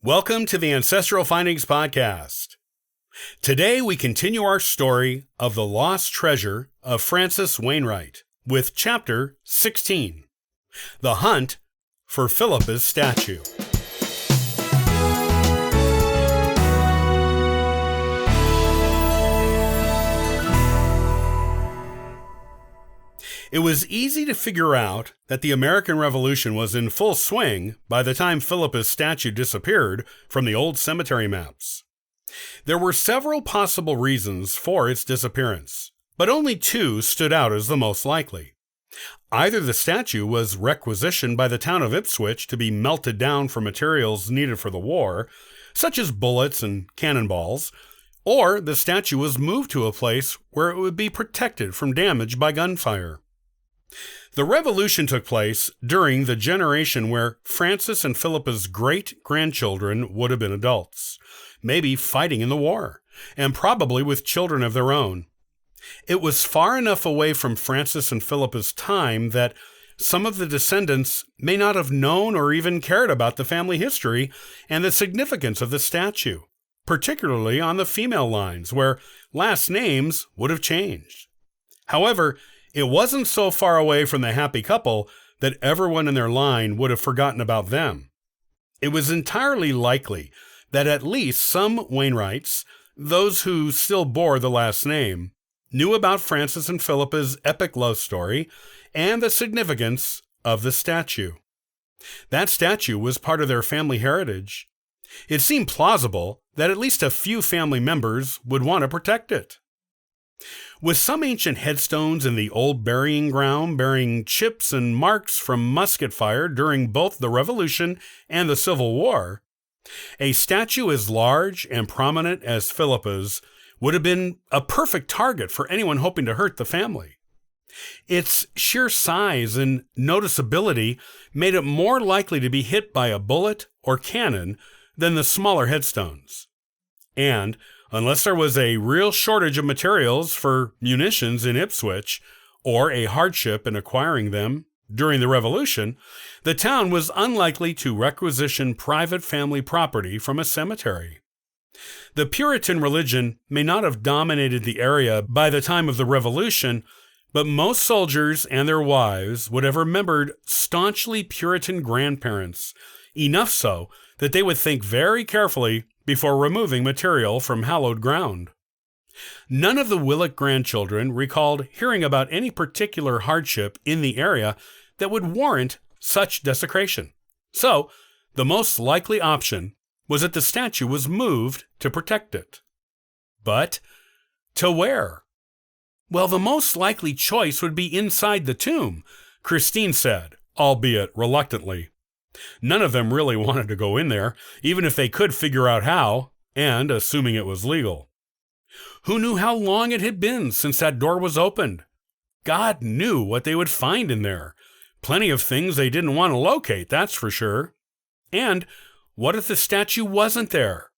Welcome to the Ancestral Findings Podcast. Today we continue our story of the lost treasure of Frances Wainwright with Chapter 16, The Hunt for Philippa's Statue. It was easy to figure out that the American Revolution was in full swing by the time Philippa's statue disappeared from the old cemetery maps. There were several possible reasons for its disappearance, but only two stood out as the most likely. Either the statue was requisitioned by the town of Ipswich to be melted down for materials needed for the war, such as bullets and cannonballs, or the statue was moved to a place where it would be protected from damage by gunfire. The revolution took place during the generation where Frances and Philippa's great-grandchildren would have been adults, maybe fighting in the war, and probably with children of their own. It was far enough away from Frances and Philippa's time that some of the descendants may not have known or even cared about the family history and the significance of the statue, particularly on the female lines, where last names would have changed. However, it wasn't so far away from the happy couple that everyone in their line would have forgotten about them. It was entirely likely that at least some Wainwrights, those who still bore the last name, knew about Frances and Philippa's epic love story and the significance of the statue. That statue was part of their family heritage. It seemed plausible that at least a few family members would want to protect it. With some ancient headstones in the old burying ground bearing chips and marks from musket fire during both the Revolution and the Civil War, a statue as large and prominent as Philippa's would have been a perfect target for anyone hoping to hurt the family. Its sheer size and noticeability made it more likely to be hit by a bullet or cannon than the smaller headstones. And unless there was a real shortage of materials for munitions in Ipswich, or a hardship in acquiring them during the Revolution, the town was unlikely to requisition private family property from a cemetery. The Puritan religion may not have dominated the area by the time of the Revolution, but most soldiers and their wives would have remembered staunchly Puritan grandparents, enough so that they would think very carefully before removing material from hallowed ground. None of the Willick grandchildren recalled hearing about any particular hardship in the area that would warrant such desecration. So, the most likely option was that the statue was moved to protect it. But to where? Well, the most likely choice would be inside the tomb, Christine said, albeit reluctantly. None of them really wanted to go in there, even if they could figure out how, and assuming it was legal. Who knew how long it had been since that door was opened? God knew what they would find in there. Plenty of things they didn't want to locate, that's for sure. And what if the statue wasn't there?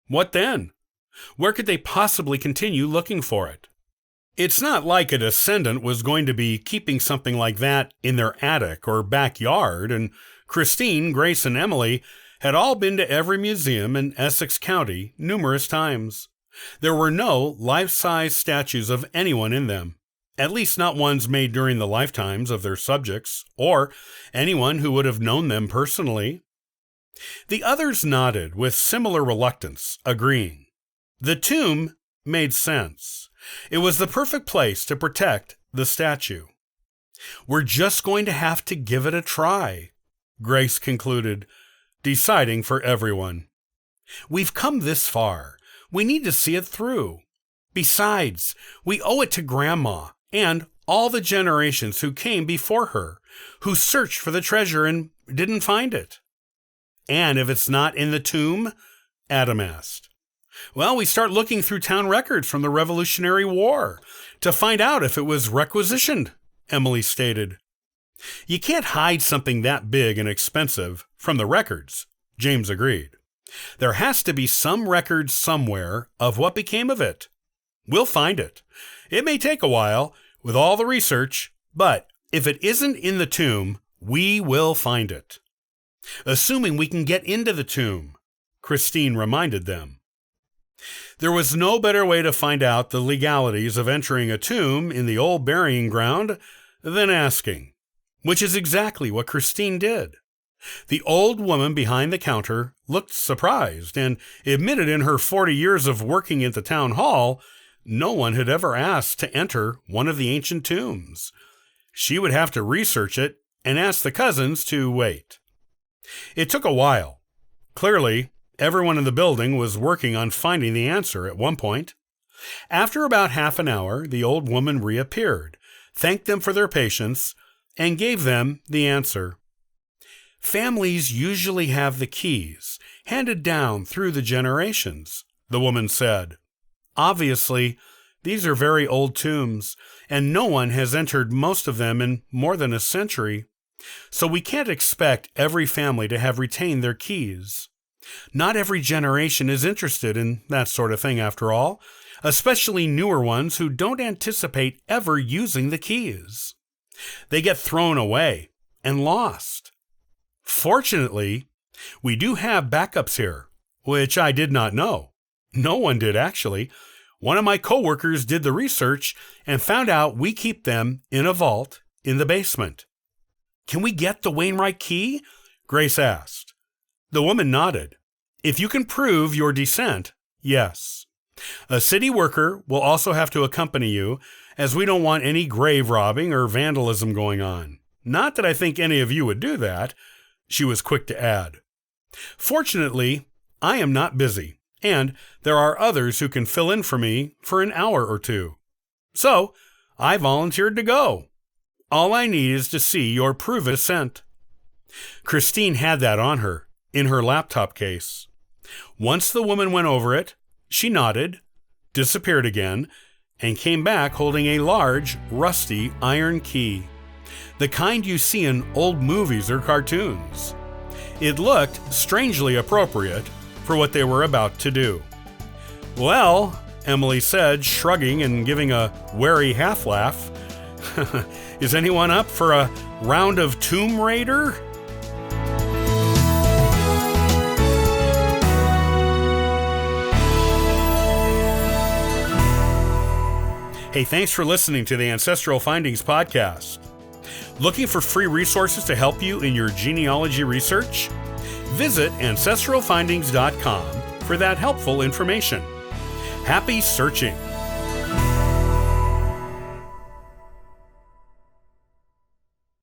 What then? Where could they possibly continue looking for it? It's not like a descendant was going to be keeping something like that in their attic or backyard, and Christine, Grace, and Emily had all been to every museum in Essex County numerous times. There were no life-size statues of anyone in them, at least not ones made during the lifetimes of their subjects, or anyone who would have known them personally. The others nodded with similar reluctance, agreeing. The tomb made sense. It was the perfect place to protect the statue. We're just going to have to give it a try, Grace concluded, deciding for everyone. We've come this far. We need to see it through. Besides, we owe it to Grandma and all the generations who came before her, who searched for the treasure and didn't find it. And if it's not in the tomb? Adam asked. Well, we start looking through town records from the Revolutionary War to find out if it was requisitioned, Emily stated. You can't hide something that big and expensive from the records, James agreed. There has to be some record somewhere of what became of it. We'll find it. It may take a while with all the research, but if it isn't in the tomb, we will find it. Assuming we can get into the tomb. Christine reminded them. There was no better way to find out the legalities of entering a tomb in the old burying ground than asking, which is exactly what Christine did. The old woman behind the counter looked surprised and admitted in her 40 years of working at the town hall, no one had ever asked to enter one of the ancient tombs. She would have to research it and ask the cousins to wait. It took a while. Clearly, everyone in the building was working on finding the answer at one point. After about half an hour, the old woman reappeared, thanked them for their patience, and gave them the answer. Families usually have the keys, handed down through the generations, the woman said. Obviously, these are very old tombs, and no one has entered most of them in more than a century, so we can't expect every family to have retained their keys. Not every generation is interested in that sort of thing after all, especially newer ones who don't anticipate ever using the keys. They get thrown away and lost. Fortunately, we do have backups here, which I did not know. No one did, actually. One of my coworkers did the research and found out we keep them in a vault in the basement. Can we get the Wainwright key? Grace asked. The woman nodded. If you can prove your descent, yes. A city worker will also have to accompany you, as we don't want any grave robbing or vandalism going on. Not that I think any of you would do that, she was quick to add. Fortunately, I am not busy, and there are others who can fill in for me for an hour or two. So, I volunteered to go. All I need is to see your proof of descent. Christine had that on her, in her laptop case. Once the woman went over it, she nodded, disappeared again, and came back holding a large, rusty iron key. The kind you see in old movies or cartoons. It looked strangely appropriate for what they were about to do. Well, Emily said, shrugging and giving a wary half-laugh, is anyone up for a round of Tomb Raider? Hey, thanks for listening to the Ancestral Findings podcast. Looking for free resources to help you in your genealogy research? Visit ancestralfindings.com for that helpful information. Happy searching!